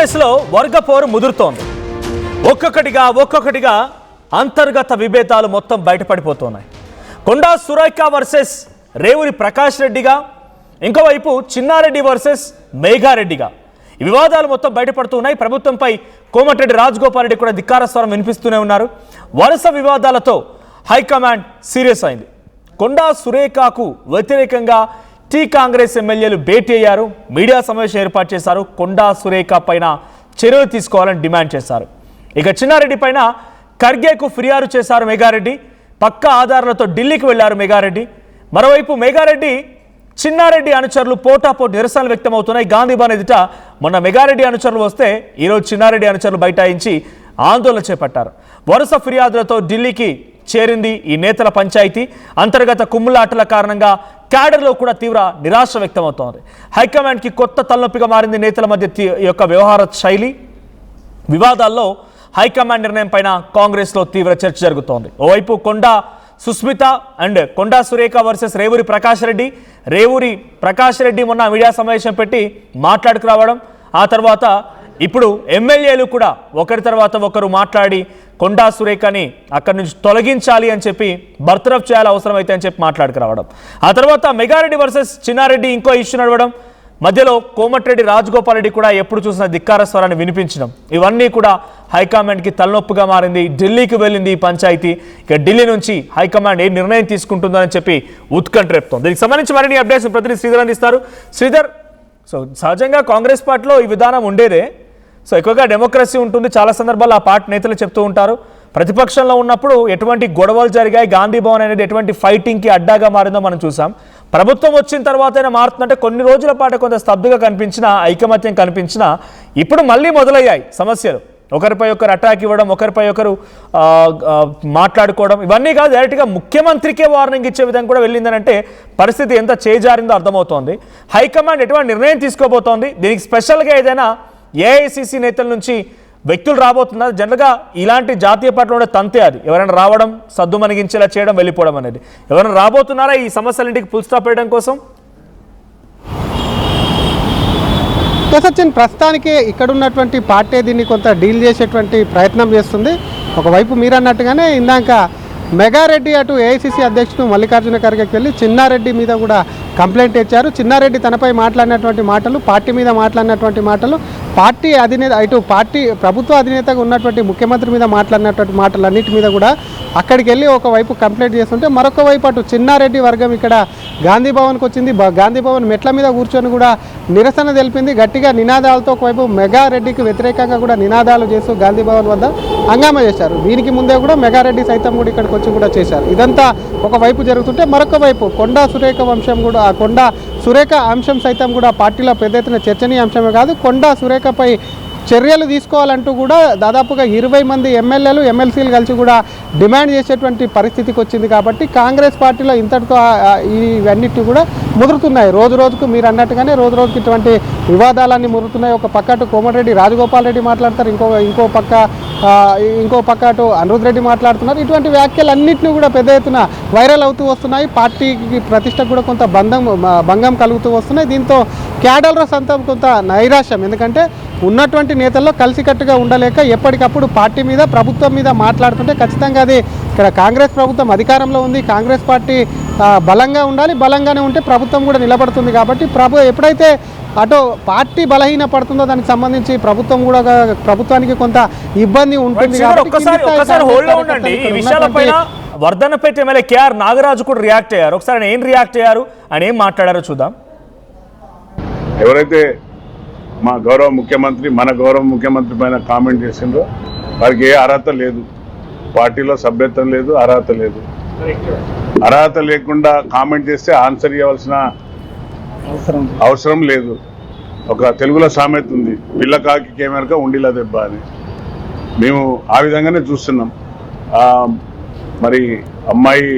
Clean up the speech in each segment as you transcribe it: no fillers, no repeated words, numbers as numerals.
కాంగ్రెస్లో వర్గ పోరు ముదురుతోంది. ఒక్కొక్కటిగా అంతర్గత విభేదాలు మొత్తం బయటపడిపోతున్నాయి. కొండా సురేఖ వర్సెస్ రేవూరి ప్రకాష్ రెడ్డిగా, ఇంకోవైపు చిన్నారెడ్డి వర్సెస్ మేఘారెడ్డిగా ఈ వివాదాలు మొత్తం బయటపడుతున్నాయి. ప్రభుత్వంపై కోమటిరెడ్డి రాజగోపాల్ రెడ్డి కూడా ధిక్కార స్వరం వినిపిస్తూనే ఉన్నారు. వరుస వివాదాలతో హైకమాండ్ సీరియస్ అయింది. కొండా సురేఖకు వ్యతిరేకంగా కాంగ్రెస్ ఎమ్మెల్యేలు భేటీ అయ్యారు, మీడియా సమావేశం ఏర్పాటు చేశారు. కొండా సురేఖ పైన చర్యలు తీసుకోవాలని డిమాండ్ చేశారు. ఇక చిన్నారెడ్డి పైన ఖర్గేకు ఫిర్యాదు చేశారు మేఘారెడ్డి. పక్కా ఆధారాలతో ఢిల్లీకి వెళ్లారు మేఘారెడ్డి. మరోవైపు మేఘారెడ్డి చిన్నారెడ్డి అనుచరులు పోటాపోటీ నిరసనలు వ్యక్తమవుతున్నాయి. గాంధీ భవన్ ఎదుట మొన్న మేఘారెడ్డి అనుచరులు వస్తే ఈరోజు చిన్నారెడ్డి అనుచరులు బైఠాయించి ఆందోళన చేపట్టారు. వరుస ఫిర్యాదులతో ఢిల్లీకి చేరింది ఈ నేతల పంచాయతీ. అంతర్గత కుమ్ములాటల కారణంగా క్యాడర్లో కూడా తీవ్ర నిరాశ వ్యక్తమవుతోంది. హైకమాండ్కి కొత్త తలనొప్పిగా మారింది నేతల మధ్య యొక్క వ్యవహార శైలి. వివాదాల్లో హైకమాండ్ నిర్ణయం పైన కాంగ్రెస్లో తీవ్ర చర్చ జరుగుతోంది. ఓవైపు కొండా సుస్మిత అండ్ కొండా సురేఖ వర్సెస్ రేవూరి ప్రకాష్ రెడ్డి. రేవూరి ప్రకాష్ రెడ్డి మొన్న మీడియా సమావేశం పెట్టి మాట్లాడుకురావడం, ఆ తర్వాత ఇప్పుడు ఎమ్మెల్యేలు కూడా ఒకరి తర్వాత ఒకరు మాట్లాడి కొండా సురేఖని అక్కడి నుంచి తొలగించాలి అని చెప్పి బర్తరఫ్ చేయాలి అవసరమైతే అని చెప్పి మాట్లాడుకురావడం, ఆ తర్వాత మెగారెడ్డి వర్సెస్ చిన్నారెడ్డి ఇంకో ఇష్యూ నడవడం, మధ్యలో కోమటిరెడ్డి రాజగోపాల్ రెడ్డి కూడా ఎప్పుడు చూసిన ధిక్కార స్వరాన్ని వినిపించడం, ఇవన్నీ కూడా హైకమాండ్కి తలనొప్పిగా మారింది. ఢిల్లీకి వెళ్ళింది ఈ పంచాయతీ. ఇక ఢిల్లీ నుంచి హైకమాండ్ ఏ నిర్ణయం తీసుకుంటుందని చెప్పి ఉత్కంఠ రేపుతోంది. దీనికి సంబంధించి మరిన్ని అప్డేట్స్ ప్రతినిధి శ్రీధర్ అందిస్తారు. శ్రీధర్, సో సహజంగా కాంగ్రెస్ పార్టీలో ఈ విధానం ఉండేదే. సో ఎక్కువగా డెమోక్రసీ ఉంటుంది. చాలా సందర్భాల్లో ఆ పార్టీ నేతలు చెప్తూ ఉంటారు, ప్రతిపక్షంలో ఉన్నప్పుడు ఎటువంటి గొడవలు జరిగాయి, గాంధీ భవన్ అనేది ఎటువంటి ఫైటింగ్కి అడ్డాగా మారిందో మనం చూసాం. ప్రభుత్వం వచ్చిన తర్వాత అయినా మారుతుందంటే కొన్ని రోజుల పాటు కొంత స్తబ్దుగా కనిపించిన, ఐకమత్యం కనిపించిన, ఇప్పుడు మళ్ళీ మొదలయ్యాయి సమస్యలు. ఒకరిపై ఒకరు అటాక్ ఇవ్వడం, ఒకరిపై ఒకరు మాట్లాడుకోవడం, ఇవన్నీ కాదు డైరెక్ట్గా ముఖ్యమంత్రికే వార్నింగ్ ఇచ్చే విధంగా కూడా వెళ్ళిందని అంటే పరిస్థితి ఎంత చేజారిందో అర్థమవుతోంది. హైకమాండ్ ఎటువంటి నిర్ణయం తీసుకోబోతోంది? దీనికి స్పెషల్గా ఏదైనా ఏఐసిసి నేతల నుంచి వ్యక్తులు రాబోతున్నారు? జనరల్గా ఇలాంటి జాతీయ పార్టీలో ఉండే తంతే అది, ఎవరైనా రావడం, సద్దు మనగించేలా చేయడం, వెళ్ళిపోవడం అనేది. ఎవరైనా రాబోతున్నారా ఈ సమస్యలన్నింటికి ఫుల్ స్టాప్ వేయడం కోసం? సచిన్, ప్రస్తుతానికి ఇక్కడ ఉన్నటువంటి పార్టీ దీన్ని కొంత డీల్ చేసేటువంటి ప్రయత్నం చేస్తుంది. ఒకవైపు మీరు అన్నట్టుగానే ఇందాక మెగారెడ్డి అటు ఏఐసిసి అధ్యక్షుడు మల్లికార్జున ఖర్గేకి వెళ్ళి చిన్నారెడ్డి మీద కూడా కంప్లైంట్ ఇచ్చారు. చిన్నారెడ్డి తనపై మాట్లాడినటువంటి మాటలు, పార్టీ మీద మాట్లాడినటువంటి మాటలు, పార్టీ అధినేత ఇటు పార్టీ ప్రభుత్వ అధినేతగా ఉన్నటువంటి ముఖ్యమంత్రి మీద మాట్లాడినటువంటి మాటలన్నిటి మీద కూడా అక్కడికి వెళ్ళి ఒకవైపు కంప్లైంట్ చేస్తుంటే, మరొక వైపు అటు చిన్నారెడ్డి వర్గం ఇక్కడ గాంధీ భవన్కి వచ్చింది. గాంధీ భవన్ మెట్ల మీద కూర్చొని కూడా నిరసన తెలిపింది. గట్టిగా నినాదాలతో ఒకవైపు మెగారెడ్డికి వ్యతిరేకంగా కూడా నినాదాలు చేస్తూ గాంధీ భవన్ వద్ద హంగామా చేశారు. దీనికి ముందే కూడా మెగారెడ్డి సైతం కూడా ఇక్కడికి వచ్చి కూడా చేశారు. ఇదంతా ఒకవైపు జరుగుతుంటే, మరొక వైపు కొండా సురేఖ వంశం కూడా, ఆ కొండా సురేఖ అంశం సైతం కూడా పార్టీలో పెద్ద ఎత్తున చర్చనీయాంశమే కాదు, కొండా సురేఖపై చర్యలు తీసుకోవాలంటూ కూడా దాదాపుగా 20 మంది ఎమ్మెల్యేలు, ఎమ్మెల్సీలు కలిసి కూడా డిమాండ్ చేసేటువంటి పరిస్థితికి వచ్చింది. కాబట్టి కాంగ్రెస్ పార్టీలో ఇంతటితో ఇవన్నిటి కూడా ముదురుతున్నాయి. రోజు రోజుకు మీరు అన్నట్టుగానే రోజు రోజుకి ఇటువంటి వివాదాలన్నీ ముదురుతున్నాయి. ఒక పక్క అటు కోమటిరెడ్డి రాజగోపాల్ రెడ్డి మాట్లాడతారు, ఇంకో పక్క అటు అనిరుద్ రెడ్డి మాట్లాడుతున్నారు. ఇటువంటి వ్యాఖ్యలన్నింటినీ కూడా పెద్ద ఎత్తున వైరల్ అవుతూ వస్తున్నాయి. పార్టీకి ప్రతిష్టకు కూడా కొంత భంగం కలుగుతూ వస్తున్నాయి. దీంతో క్యాడర్ల సంతం కొంత నైరాశ్యం, ఎందుకంటే ఉన్నటువంటి నేతల్లో కలిసికట్టుగా ఉండలేక ఎప్పటికప్పుడు పార్టీ మీద, ప్రభుత్వం మీద మాట్లాడుతుంటే ఖచ్చితంగా అది ఇక్కడ కాంగ్రెస్ ప్రభుత్వం అధికారంలో ఉంది, కాంగ్రెస్ పార్టీ బలంగా ఉండాలి, బలంగానే ఉంటే ప్రభుత్వం కూడా నిలబడుతుంది. కాబట్టి ఎప్పుడైతే అటు పార్టీ బలహీన పడుతుందో దానికి సంబంధించి ప్రభుత్వానికి కొంత ఇబ్బంది ఉంటుంది. వర్ధన్నపేట ఎమ్మెల్యే కేఆర్ నాగరాజు కూడా రియాక్ట్ అయ్యారు. ఒకసారి ఏం రియాక్ట్ అయ్యారు, ఆయన ఏం మాట్లాడారో చూద్దాం. ఎవరైతే మా గౌరవ ముఖ్యమంత్రి, మన గౌరవ ముఖ్యమంత్రి పైన కామెంట్ చేసిండ్రో వారికి ఏ అర్హత లేదు, పార్టీలో సభ్యత్వం లేదు, అర్హత లేదు. అర్హత లేకుండా కామెంట్ చేస్తే ఆన్సర్ ఇవ్వాల్సిన అవసరం లేదు. ఒక తెలుగులో సామెత ఉంది, పిల్లకాకి కేమెరక ఉండిలా దెబ్బ అని. మేము ఆ విధంగానే చూస్తున్నాం. మరి అమ్మాయి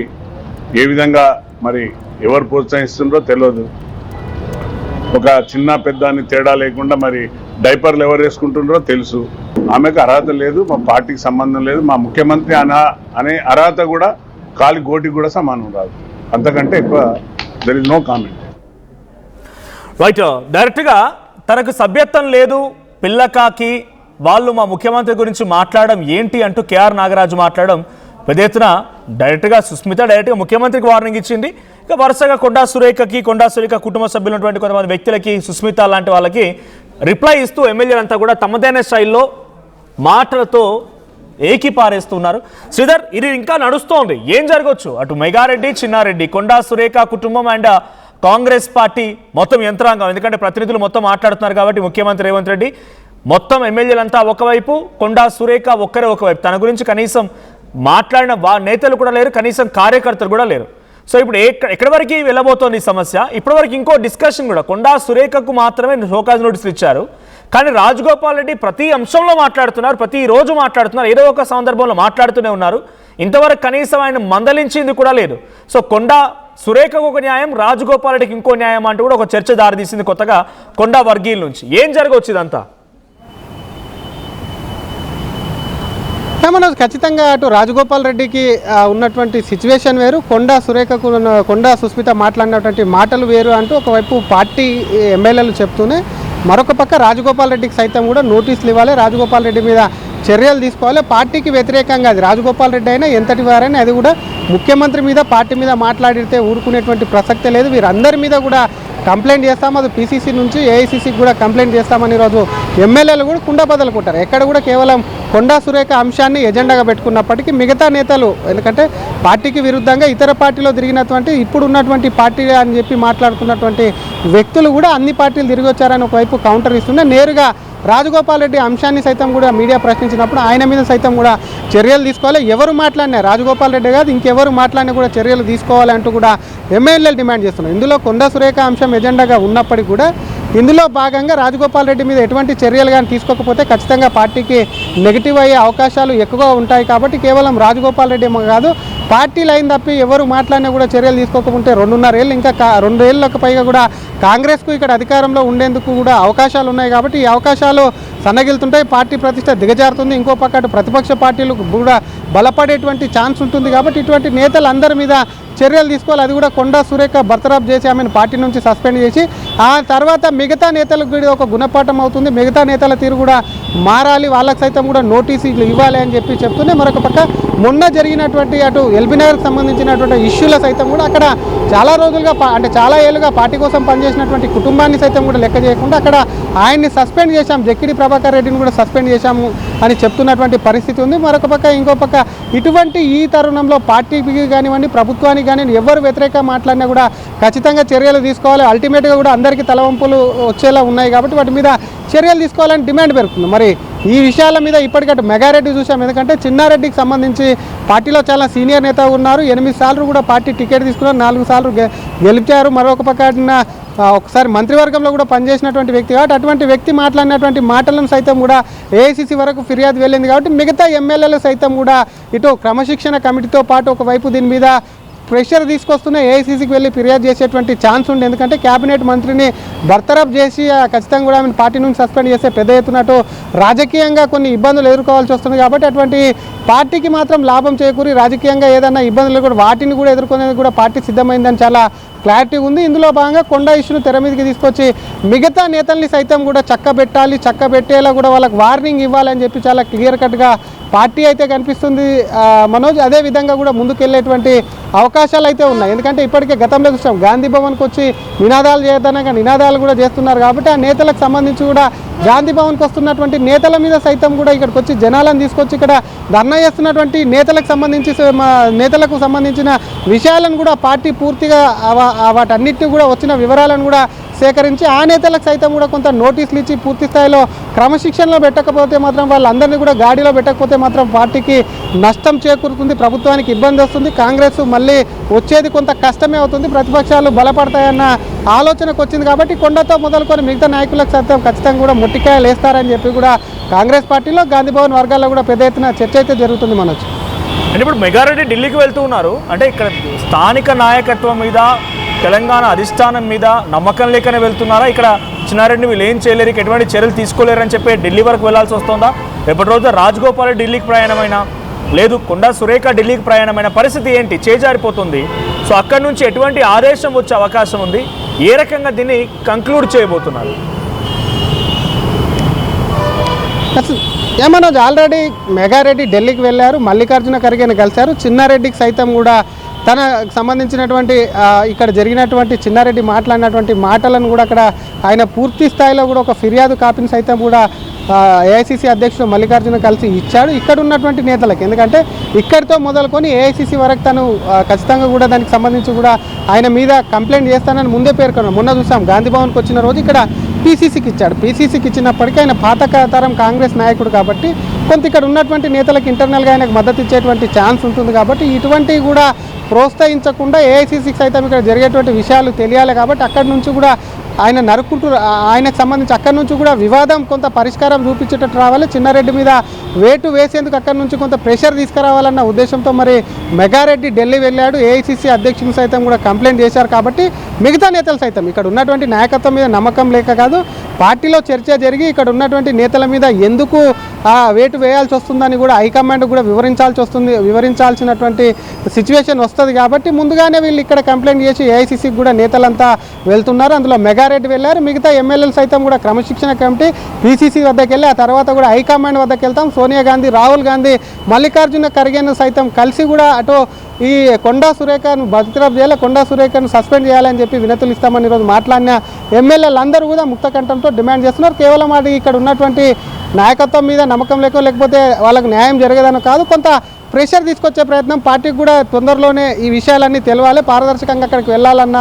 ఏ విధంగా మరి ఎవరు ప్రోత్సహిస్తుండ్రో తెలియదు. ఒక చిన్న పెద్ద అని తేడా లేకుండా మరి డైపర్లు ఎవరు వేసుకుంటుండ్రో తెలుసు. ఆమెకు అర్హత లేదు, మా పార్టీకి సంబంధం లేదు. మా ముఖ్యమంత్రి అనే అర్హత కూడా కాలి గోటికి కూడా సమానం రాదు. అంతకంటే ఎక్కువ there is no comment. Right, డైరెక్ట్గా తనకు సభ్యత్వం లేదు, పిల్లకాకి వాళ్ళు మా ముఖ్యమంత్రి గురించి మాట్లాడడం ఏంటి అంటూ కేఆర్ నాగరాజు మాట్లాడడం పెద్ద ఎత్తున డైరెక్ట్గా సుస్మిత డైరెక్ట్గా ముఖ్యమంత్రికి వార్నింగ్ ఇచ్చింది. ఇక వరుసగా కొండా సురేఖ కుటుంబ సభ్యులు ఉన్నటువంటి కొంతమంది వ్యక్తులకి, సుస్మిత లాంటి వాళ్ళకి రిప్లై ఇస్తూ ఎమ్మెల్యేలంతా కూడా తమదైన స్టైల్లో మాటలతో ఏకిపారేస్తున్నారు. శ్రీధర్, ఇది ఇంకా నడుస్తోంది. ఏం జరగవచ్చు? అటు మెగారెడ్డి, చిన్నారెడ్డి, కొండా సురేఖ కుటుంబం అండ్ కాంగ్రెస్ పార్టీ మొత్తం యంత్రాంగం, ఎందుకంటే ప్రతినిధులు మొత్తం మాట్లాడుతున్నారు కాబట్టి ముఖ్యమంత్రి రేవంత్ రెడ్డి మొత్తం ఎమ్మెల్యేలంతా ఒకవైపు, కొండా సురేఖ ఒక్కరే ఒకవైపు. తన గురించి కనీసం మాట్లాడిన నేతలు కూడా లేరు, కనీసం కార్యకర్తలు కూడా లేరు. సో ఇప్పుడు ఎక్కడి వరకు వెళ్ళబోతోంది ఈ సమస్య? ఇప్పటివరకు ఇంకో డిస్కషన్ కూడా, కొండా సురేఖకు మాత్రమే షోకాజ్ నోటీసులు ఇచ్చారు, కానీ రాజగోపాల్ రెడ్డి ప్రతి అంశంలో మాట్లాడుతున్నారు, ప్రతిరోజు మాట్లాడుతున్నారు, ఏదో ఒక సందర్భంలో మాట్లాడుతూనే ఉన్నారు. ఇంతవరకు కనీసం ఆయన మందలించింది కూడా లేదు. సో కొండా సురేఖకు ఒక న్యాయం, రాజగోపాల్ రెడ్డికి ఇంకో న్యాయం అంటూ కూడా ఒక చర్చ దారితీసింది కొత్తగా కొండా వర్గీయుల నుంచి. ఏం జరగవచ్చు ఇదంతా? మనోజ్, ఖచ్చితంగా అటు రాజగోపాల్ రెడ్డికి ఉన్నటువంటి సిచ్యువేషన్ వేరు, కొండా సుస్మిత మాట్లాడినటువంటి మాటలు వేరు అంటూ ఒకవైపు పార్టీ ఎమ్మెల్యేలు చెప్తూనే మరొక పక్క రాజగోపాల్ రెడ్డికి సైతం కూడా నోటీసులు ఇవ్వాలి, రాజగోపాల్ రెడ్డి మీద చర్యలు తీసుకోవాలి. పార్టీకి వ్యతిరేకంగా అది రాజగోపాల్ రెడ్డి అయినా ఎంతటి వారైనా అది కూడా ముఖ్యమంత్రి మీద పార్టీ మీద మాట్లాడితే ఊరుకునేటువంటి ప్రసక్తే లేదు. వీరందరి మీద కూడా కంప్లైంట్ చేస్తాము, అది పీసీసీ నుంచి ఏఐసీసీకి కూడా కంప్లైంట్ చేస్తామని ఈరోజు ఎమ్మెల్యేలు కూడా కుండ బదలుకుంటారు. ఎక్కడ కూడా కేవలం కొండా సురేఖ అంశాన్ని ఎజెండాగా పెట్టుకున్నప్పటికీ మిగతా నేతలు, ఎందుకంటే పార్టీకి విరుద్ధంగా ఇతర పార్టీలో తిరిగినటువంటి ఇప్పుడు ఉన్నటువంటి పార్టీ అని చెప్పి మాట్లాడుతున్నటువంటి వ్యక్తులు కూడా అన్ని పార్టీలు తిరిగి వచ్చారని ఒకవైపు కౌంటర్ ఇస్తుంటే, నేరుగా రాజగోపాల్ రెడ్డి అంశాన్ని సైతం కూడా మీడియా ప్రశ్నించినప్పుడు ఆయన మీద సైతం కూడా చర్యలు తీసుకోవాలి. ఎవరు మాట్లాడినా రాజగోపాల్ రెడ్డి కాదు, ఇంకెవరు మాట్లాడినా కూడా చర్యలు తీసుకోవాలి అంటూ కూడా ఎమ్మెల్యేలు డిమాండ్ చేస్తున్నారు. ఇందులో కొండా సురేఖ అంశం ఎజెండాగా ఉన్నప్పటికీ కూడా ఇందులో భాగంగా రాజగోపాల్ రెడ్డి మీద ఎటువంటి చర్యలు కానీ తీసుకోకపోతే ఖచ్చితంగా పార్టీకి నెగిటివ్ అయ్యే అవకాశాలు ఎక్కువగా ఉంటాయి. కాబట్టి కేవలం రాజగోపాల్ రెడ్డి ఏమో కాదు, పార్టీ లైన్ తప్పి ఎవరు మాట్లాడినా కూడా చర్యలు తీసుకోకపోతే 2.5 ఏళ్ళు ఇంకా 2 ఏళ్ళకు పైగా కూడా కాంగ్రెస్కు ఇక్కడ అధికారంలో ఉండేందుకు కూడా అవకాశాలు ఉన్నాయి. కాబట్టి ఈ అవకాశాలు సన్నగిలుతుంటాయి, పార్టీ ప్రతిష్ట దిగజారుతుంది. ఇంకో పక్క ప్రతిపక్ష పార్టీలకు కూడా బలపడేటువంటి ఛాన్స్ ఉంటుంది. కాబట్టి ఇటువంటి నేతలందరి మీద చర్యలు తీసుకోవాలి. అది కూడా కొండా సురేఖ బర్తరఫ్ చేసి ఆమెను పార్టీ నుంచి సస్పెండ్ చేసి ఆ తర్వాత మిగతా నేతలకు కూడా ఒక గుణపాఠం అవుతుంది. మిగతా నేతల తీరు కూడా మారాలి, వాళ్ళకి సైతం కూడా నోటీసులు ఇవ్వాలి అని చెప్పి చెప్తూనే మరొక పక్క మొన్న జరిగినటువంటి అటు ఎల్బీ నగర్కి సంబంధించినటువంటి ఇష్యూల సైతం కూడా అక్కడ చాలా రోజులుగా అంటే చాలా ఏళ్ళుగా పార్టీ కోసం పనిచేసినటువంటి కుటుంబాన్ని సైతం కూడా లెక్క చేయకుండా అక్కడ ఆయన్ని సస్పెండ్ చేశాం, జక్కిడి ప్రభాకర్ రెడ్డిని కూడా సస్పెండ్ చేశాము అని చెప్తున్నటువంటి పరిస్థితి ఉంది. మరొక పక్క ఇంకో పక్క ఇటువంటి ఈ తరుణంలో పార్టీకి కానివ్వండి, ప్రభుత్వానికి కానీ ఎవరు వ్యతిరేకంగా మాట్లాడినా కూడా ఖచ్చితంగా చర్యలు తీసుకోవాలి. అల్టిమేట్గా కూడా అందరికీ తలవంపులు వచ్చేలా ఉన్నాయి కాబట్టి వాటి మీద చర్యలు తీసుకోవాలని డిమాండ్ పెరుగుతుంది. మరి ఈ విషయాల మీద ఇప్పటికట్టు మెగారెడ్డి చూసాం, ఎందుకంటే చిన్నారెడ్డికి సంబంధించి పార్టీలో చాలా సీనియర్ నేత ఉన్నారు, 8 సార్లు కూడా పార్టీ టికెట్ తీసుకున్నారు, 4 సార్లు గెలిచారు. మరొక పక్కన ఒకసారి మంత్రివర్గంలో కూడా పనిచేసినటువంటి వ్యక్తి కాబట్టి అటువంటి వ్యక్తి మాట్లాడినటువంటి మాటలను సైతం కూడా ఏఐసీసీ వరకు ఫిర్యాదు వెళ్ళింది. కాబట్టి మిగతా ఎమ్మెల్యేలు సైతం కూడా ఇటు క్రమశిక్షణ కమిటీతో పాటు ఒకవైపు దీని మీద ప్రెషర్ తీసుకొస్తున్న ఏఐసీసీకి వెళ్ళి ఫిర్యాదు చేసేటువంటి ఛాన్స్ ఉంది. ఎందుకంటే కేబినెట్ మంత్రిని బర్తరఫ్ చేసి ఖచ్చితంగా కూడా ఆమెను పార్టీ నుంచి సస్పెండ్ చేస్తే పెద్ద ఎత్తునట్టు రాజకీయంగా కొన్ని ఇబ్బందులు ఎదుర్కోవాల్సి వస్తుంది. కాబట్టి అటువంటి పార్టీకి మాత్రం లాభం చేకూరి రాజకీయంగా ఏదైనా ఇబ్బందులు కూడా వాటిని కూడా ఎదుర్కొనేది కూడా పార్టీ సిద్ధమైందని చాలా క్లారిటీ ఉంది. ఇందులో భాగంగా కొండా ఇష్యూను తెర మీదకి తీసుకొచ్చి మిగతా నేతల్ని సైతం కూడా చక్కబెట్టేలా కూడా వాళ్ళకి వార్నింగ్ ఇవ్వాలని చెప్పి చాలా క్లియర్ కట్గా పార్టీ అయితే కనిపిస్తుంది మనోజ్. అదే విధంగా కూడా ముందుకెళ్ళేటువంటి అవకాశాలు అయితే ఉన్నాయి. ఎందుకంటే ఇప్పటికే గతంలో చూసాం, గాంధీ భవన్కి వచ్చి నినాదాలు చేయదనగా నినాదాలు కూడా చేస్తున్నారు. కాబట్టి ఆ నేతలకు సంబంధించి కూడా గాంధీ భవన్కి వస్తున్నటువంటి నేతల మీద సైతం కూడా ఇక్కడికి వచ్చి జనాలను తీసుకొచ్చి ఇక్కడ ధర్నా చేస్తున్నటువంటి నేతలకు సంబంధించిన విషయాలను కూడా పార్టీ పూర్తిగా వాటన్నిటిని కూడా వచ్చిన వివరాలను కూడా సేకరించి ఆ నేతలకు సైతం కూడా కొంత నోటీసులు ఇచ్చి పూర్తి స్థాయిలో క్రమశిక్షణలో పెట్టకపోతే మాత్రం వాళ్ళందరినీ కూడా గాడిలో పెట్టకపోతే మాత్రం పార్టీకి నష్టం చేకూరుతుంది, ప్రభుత్వానికి ఇబ్బంది వస్తుంది, కాంగ్రెస్ మళ్ళీ వచ్చేది కొంత కష్టమే అవుతుంది, ప్రతిపక్షాలు బలపడతాయన్న ఆలోచనకు వచ్చింది. కాబట్టి కొండతో మొదలుకొని మిగతా నాయకులకు సైతం ఖచ్చితంగా కూడా మొట్టికాయలు వేస్తారని చెప్పి కూడా కాంగ్రెస్ పార్టీలో గాంధీ భవన్ వర్గాల్లో కూడా పెద్ద ఎత్తున చర్చ అయితే జరుగుతుంది మనోజ్. అంటే ఇప్పుడు మెగారెడ్డి ఢిల్లీకి వెళ్తూ ఉన్నారు అంటే ఇక్కడ స్థానిక నాయకత్వం మీద, తెలంగాణ అధిష్టానం మీద నమ్మకం లేకనే వెళ్తున్నారా? ఇక్కడ చిన్నారెడ్డిని వీళ్ళు ఏం చేయలేరు, ఎటువంటి చర్యలు తీసుకోలేరని చెప్పి ఢిల్లీ వరకు వెళ్లాల్సి వస్తుందా? రేపటి రోజు రాజగోపాల్ రెడ్డి ఢిల్లీకి ప్రయాణమైనా, లేదు కొండా సురేఖ ఢిల్లీకి ప్రయాణమైన పరిస్థితి ఏంటి? చేజారిపోతుంది. సో అక్కడి నుంచి ఎటువంటి ఆదేశం వచ్చే అవకాశం ఉంది? ఏ రకంగా దీన్ని కంక్లూడ్ చేయబోతున్నారు? ఏమనోజ్ ఆల్రెడీ మెగారెడ్డి ఢిల్లీకి వెళ్ళారు, మల్లికార్జున ఖర్గేని కలిశారు, చిన్నారెడ్డికి సైతం కూడా తనకు సంబంధించినటువంటి ఇక్కడ జరిగినటువంటి చిన్నారెడ్డి మాట్లాడినటువంటి మాటలను కూడా అక్కడ ఆయన పూర్తి స్థాయిలో కూడా ఒక ఫిర్యాదు కాపీని సైతం కూడా ఏఐసిసి అధ్యక్షుడు మల్లికార్జున కలిసి ఇచ్చాడు ఇక్కడ ఉన్నటువంటి నేతలకు. ఎందుకంటే ఇక్కడితో మొదలుకొని ఏఐసిసి వరకు తను ఖచ్చితంగా కూడా దానికి సంబంధించి కూడా ఆయన మీద కంప్లైంట్ చేస్తానని ముందే పేర్కొన్నాడు. మొన్న చూసాం గాంధీ భవన్కి వచ్చిన రోజు ఇక్కడ పీసీసీకి ఇచ్చాడు. పీసీసీకి ఇచ్చినప్పటికీ ఆయన పాత తరం కాంగ్రెస్ నాయకుడు కాబట్టి కొంత ఇక్కడ ఉన్నటువంటి నేతలకు ఇంటర్నల్గా ఆయనకు మద్దతు ఇచ్చేటువంటి ఛాన్స్ ఉంటుంది. కాబట్టి ఇటువంటివి కూడా ప్రోత్సహించకుండా ఏఐసిసికి సైతం ఇక్కడ జరిగేటువంటి విషయాలు తెలియాలి. కాబట్టి అక్కడి నుంచి కూడా ఆయన నరుక్కుంటూ ఆయనకు సంబంధించి అక్కడి నుంచి కూడా వివాదం కొంత పరిష్కారం చూపించేటట్టు రావాలి. చిన్నారెడ్డి మీద వేటు వేసేందుకు అక్కడి నుంచి కొంత ప్రెషర్ తీసుకురావాలన్న ఉద్దేశంతో మరి మెగారెడ్డి ఢిల్లీ వెళ్ళాడు. ఏఐసిసి అధ్యక్షులు సైతం కూడా కంప్లైంట్ చేశారు. కాబట్టి మిగతా నేతలు సైతం ఇక్కడ ఉన్నటువంటి నాయకత్వం మీద నమ్మకం లేక కాదు, పార్టీలో చర్చ జరిగి ఇక్కడ ఉన్నటువంటి నేతల మీద ఎందుకు వేటు వేయాల్సి వస్తుందని కూడా హైకమాండ్ కూడా వివరించాల్సినటువంటి సిచ్యువేషన్ వస్తుంది. కాబట్టి ముందుగానే వీళ్ళు ఇక్కడ కంప్లైంట్ చేసి ఏఐసిసికి కూడా నేతలంతా వెళ్తున్నారు. అందులో మెగారెడ్డి వెళ్ళారు, మిగతా ఎమ్మెల్యేలు సైతం కూడా క్రమశిక్షణ కమిటీ పీసీసీ వద్దకు వెళ్ళి ఆ తర్వాత కూడా హైకమాండ్ వద్దకు వెళ్తాం. సోనియా గాంధీ, రాహుల్ గాంధీ, మల్లికార్జున ఖర్గేను సైతం కలిసి కూడా అటు ఈ కొండా సురేఖను బర్తరఫ్ చేయాలి, కొండా సురేఖను సస్పెండ్ చేయాలని చెప్పి వినతులు ఇస్తామని ఈరోజు మాట్లాడిన ఎమ్మెల్యేలు అందరూ కూడా ముక్తకంఠంతో డిమాండ్ చేస్తున్నారు. కేవలం అది ఇక్కడ ఉన్నటువంటి నాయకత్వం మీద నమ్మకం లేకపోతే వాళ్ళకు న్యాయం జరగదని కాదు, కొంత ప్రెషర్ తీసుకొచ్చే ప్రయత్నం. పార్టీకి కూడా తొందరలోనే ఈ విషయాలన్నీ తెలవాలి, పారదర్శకంగా అక్కడికి వెళ్ళాలన్న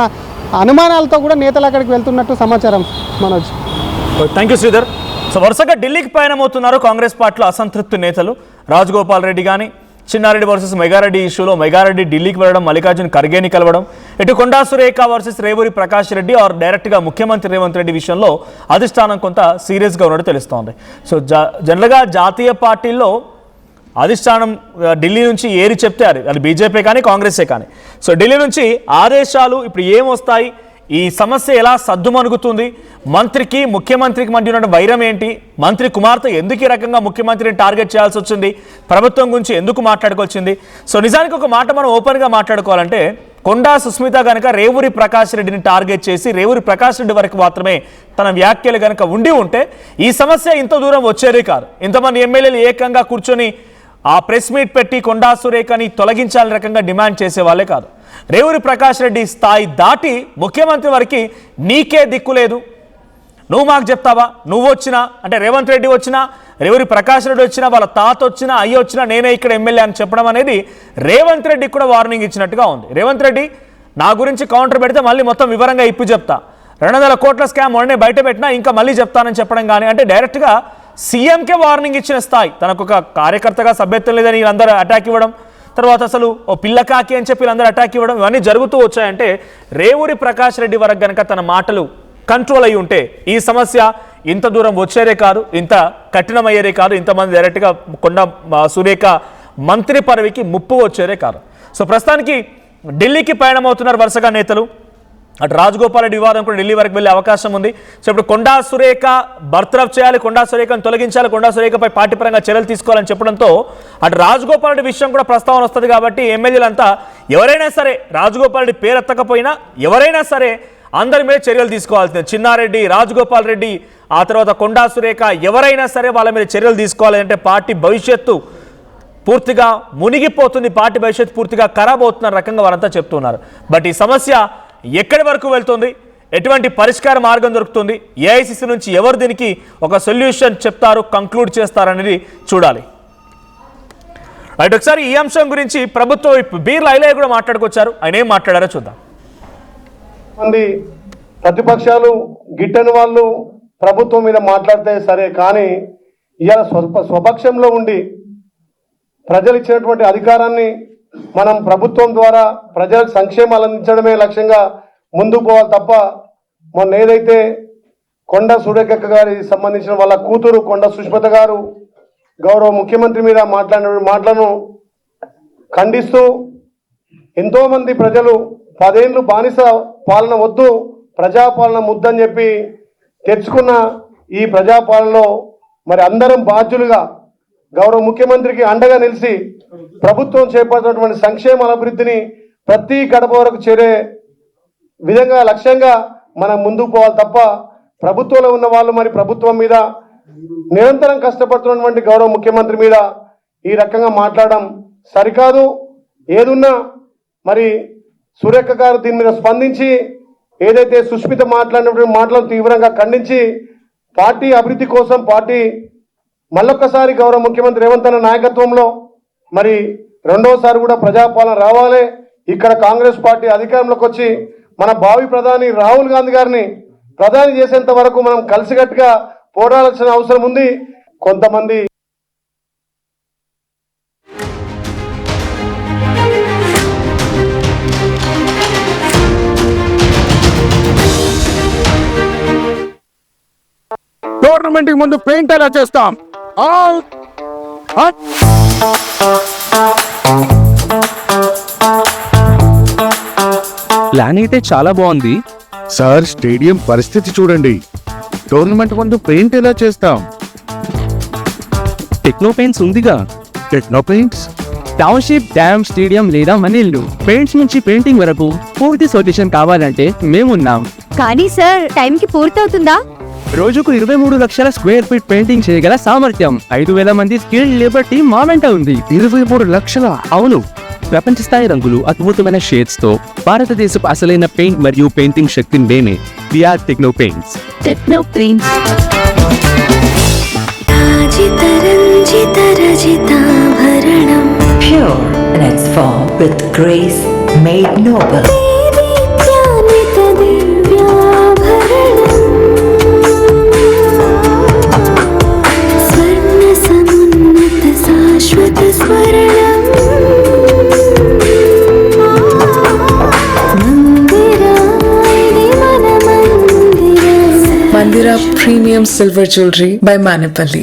అనుమానాలతో కూడా నేతలు అక్కడికి వెళ్తున్నట్టు సమాచారం. Manoj, thank you Sridhar. So వరుసగా ఢిల్లీకి పయనమవుతున్నారు కాంగ్రెస్ పార్టీలో అసంతృప్తి నేతలు. రాజగోపాల్ రెడ్డి కానీ చిన్నారెడ్డి వర్సెస్ మెగారెడ్డి ఇష్యూలో మెగారెడ్డి ఢిల్లీకి వెళ్ళడం, మల్లికార్జున ఖర్గేని కలవడం, ఇటు కొండా సురేఖ వర్సెస్ రేవూరి ప్రకాష్ రెడ్డి ఆర్ డైరెక్ట్గా ముఖ్యమంత్రి రేవంత్ రెడ్డి విషయంలో అధిష్టానం కొంత సీరియస్గా ఉన్నట్టు తెలుస్తోంది. సో జనరల్గా జాతీయ పార్టీల్లో అధిష్టానం ఢిల్లీ నుంచి ఏరి చెప్తే అది బీజేపీ కానీ కాంగ్రెసే కానీ. సో ఢిల్లీ నుంచి ఆదేశాలు ఇప్పుడు ఏమొస్తాయి, ఈ సమస్య ఎలా సద్దుమణుగుతుంది, మంత్రికి ముఖ్యమంత్రికి మధ్య ఉన్న వైరం ఏంటి, మంత్రి కుమార్తె ఎందుకు ఈ రకంగా ముఖ్యమంత్రిని టార్గెట్ చేయాల్సి వచ్చింది, ప్రభుత్వం గురించి ఎందుకు మాట్లాడుకొచ్చింది. సో నిజానికి ఒక మాట మనం ఓపెన్గా మాట్లాడుకోవాలంటే, కొండా సుస్మిత కనుక రేవూరి ప్రకాష్ రెడ్డిని టార్గెట్ చేసి రేవూరి ప్రకాష్ రెడ్డి వరకు మాత్రమే తన వ్యాఖ్యలు కనుక ఉంటే ఈ సమస్య ఇంత దూరం వచ్చేదే కాదు. ఇంతమంది ఎమ్మెల్యేలు ఏకంగా కూర్చొని ఆ ప్రెస్ మీట్ పెట్టి కొండా సురేఖని తొలగించాలని రకంగా డిమాండ్ చేసే వాళ్ళే కాదు. రేవూరి ప్రకాష్ రెడ్డి స్థాయి దాటి ముఖ్యమంత్రి వరకు నీకే దిక్కు లేదు, నువ్వు మాకు చెప్తావా, నువ్వు వచ్చినా అంటే రేవంత్ రెడ్డి వచ్చినా, రేవూరి ప్రకాష్ రెడ్డి వచ్చినా, వాళ్ళ తాత వచ్చినా, అయ్యి వచ్చినా నేనే ఇక్కడ ఎమ్మెల్యే అని చెప్పడం అనేది రేవంత్ రెడ్డికి కూడా వార్నింగ్ ఇచ్చినట్టుగా ఉంది. రేవంత్ రెడ్డి నా గురించి కౌంటర్ పెడితే మళ్ళీ మొత్తం వివరంగా ఇప్పు చెప్తా, 200 కోట్ల స్కామ్ మొన్నే బయట పెట్టినా ఇంకా మళ్ళీ చెప్తానని చెప్పడం కానీ, అంటే డైరెక్ట్గా సీఎంకే వార్నింగ్ ఇచ్చిన స్థాయి. తనకు ఒక కార్యకర్తగా సభ్యత్వం లేదని వీళ్ళందరూ అటాక్ ఇవ్వడం, తర్వాత అసలు ఓ పిల్లకాకి అని చెప్పి వీళ్ళందరూ అటాక్ ఇవ్వడం, ఇవన్నీ జరుగుతూ వచ్చాయంటే రేవూరి ప్రకాష్ రెడ్డి వరకు కనుక తన మాటలు కంట్రోల్ అయ్యి ఉంటే ఈ సమస్య ఇంత దూరం వచ్చేదే కాదు, ఇంత కఠినమయ్యేదే కాదు, ఇంతమంది డైరెక్ట్గా కొండా సురేఖ మంత్రి పదవికి ముప్పు వచ్చేదే కాదు. సో ప్రస్తుతానికి ఢిల్లీకి పయనమవుతున్నారు వరుసగా నేతలు. అటు రాజగోపాల్ రెడ్డి వివాదం కూడా ఢిల్లీ వరకు వెళ్ళే అవకాశం ఉంది. సో ఇప్పుడు కొండా సురేఖ బర్తరఫ్ చేయాలి, కొండా సురేఖను తొలగించాలి, కొండా సురేఖపై పార్టీ పరంగా చర్యలు తీసుకోవాలని చెప్పడంతో అటు రాజగోపాల్ రెడ్డి విషయం కూడా ప్రస్తావన వస్తుంది. కాబట్టి ఎమ్మెల్యేలంతా ఎవరైనా సరే రాజగోపాల్ రెడ్డి పేరు ఎత్తకపోయినా ఎవరైనా సరే అందరి మీద చర్యలు తీసుకోవాల్సిందే. చిన్నారెడ్డి, రాజగోపాల్ రెడ్డి, ఆ తర్వాత కొండా సురేఖ ఎవరైనా సరే వాళ్ళ మీద చర్యలు తీసుకోవాలి. అంటే పార్టీ భవిష్యత్తు పూర్తిగా మునిగిపోతుంది, పార్టీ భవిష్యత్తు పూర్తిగా ఖరాబ్ అవుతున్న రకంగా వారంతా చెప్తున్నారు. బట్ ఈ సమస్య ఎక్కడి వరకు వెళ్తుంది, ఎటువంటి పరిష్కార మార్గం దొరుకుతుంది, ఏఐసిసి నుంచి ఎవరు దీనికి ఒక సొల్యూషన్ చెప్తారు, కంక్లూడ్ చేస్తారనేది చూడాలి. రైట్, ఒకసారి ఈ అంశం గురించి ప్రభుత్వం బీర్ల ఐలయ్య కూడా మాట్లాడుకొచ్చారు. ఆయన ఏం మాట్లాడారో చూద్దాం. మంది ప్రతిపక్షాలు గిట్టని వాళ్ళు ప్రభుత్వం మీద మాట్లాడితే సరే, కానీ ఇవాళ స్వపక్షంలో ఉండి ప్రజలు ఇచ్చినటువంటి అధికారాన్ని మనం ప్రభుత్వం ద్వారా ప్రజలకు సంక్షేమాలు అందించడమే లక్ష్యంగా ముందుకు పోవాలి తప్ప, మొన్న ఏదైతే కొండా సురేఖ గారి సంబంధించిన వాళ్ళ కూతురు కొండా సుష్మిత గారు గౌరవ ముఖ్యమంత్రి మీద మాట్లాడిన మాటలను ఖండిస్తూ ఎంతోమంది ప్రజలు 10 ఏళ్ళు బానిస పాలన వద్దు, ప్రజాపాలన ముద్దని చెప్పి తెచ్చుకున్న ఈ ప్రజాపాలనలో మరి అందరం బాధ్యులుగా గౌరవ ముఖ్యమంత్రికి అండగా నిలిచి ప్రభుత్వం చేపట్టినటువంటి సంక్షేమ అభివృద్ధిని ప్రతి గడప వరకు చేరే విధంగా లక్ష్యంగా మనం ముందుకు పోవాలి తప్ప, ప్రభుత్వంలో ఉన్న వాళ్ళు మరి ప్రభుత్వం మీద నిరంతరం కష్టపడుతున్నటువంటి గౌరవ ముఖ్యమంత్రి మీద ఈ రకంగా మాట్లాడడం సరికాదు. ఏదున్నా మరి సురేఖ గారు దీని మీద స్పందించి ఏదైతే సుష్మిత మాట్లాడినటువంటి మాటలను తీవ్రంగా ఖండించి పార్టీ అభివృద్ధి కోసం పార్టీ మళ్ళొక్కసారి గౌరవ ముఖ్యమంత్రి రేవంత్ అన్న నాయకత్వంలో మరి రెండోసారి కూడా ప్రజాపాలన రావాలి. ఇక్కడ కాంగ్రెస్ పార్టీ అధికారంలోకి వచ్చి మన భావి ప్రధాని రాహుల్ గాంధీ గారిని ప్రధాని చేసేంత వరకు మనం కలిసికట్టుగా పోరాడాల్సిన అవసరం ఉంది. కొంతమంది టోర్నమెంట్ కి ముందు పెయింట్ ఎలా చేస్తాం? ప్లాన్ అయితే చాలా బాగుంది సార్, స్టేడియం పరిస్థితి చూడండి. టోర్నమెంట్ ముందు పెయింట్ ఎలా చేస్తాం? టెక్నో పెయింట్స్ ఉందిగా. Techno paints, township, dam, stadium లేదా మనీళ్లు పెయింట్స్ నుంచి పెయింటింగ్ వరకు పూర్తి సొల్యూషన్ కావాలంటే మేమున్నాం. కానీ సార్, టైంకి పూర్తవుతుందా? రోజుకు 23 లక్షల స్క్వేర్ ఫీట్ పెయింటింగ్ చేయగల సామర్థ్యం, 5,000 మంది స్కిల్డ్ లేబర్ టీం మా వెంట ఉంది. 23 లక్షల? అవును, ప్రపంచ స్థాయి రంగులు, అద్భుతమైన షేడ్స్ తో భారతదేశపు అసలైన పెయింట్ మరియు పెయింటింగ్ శక్తిని మేమే. VR techno paints. Techno paints. Pure in its form with grace made noble. Mandira Premium Silver Jewelry by Manipali.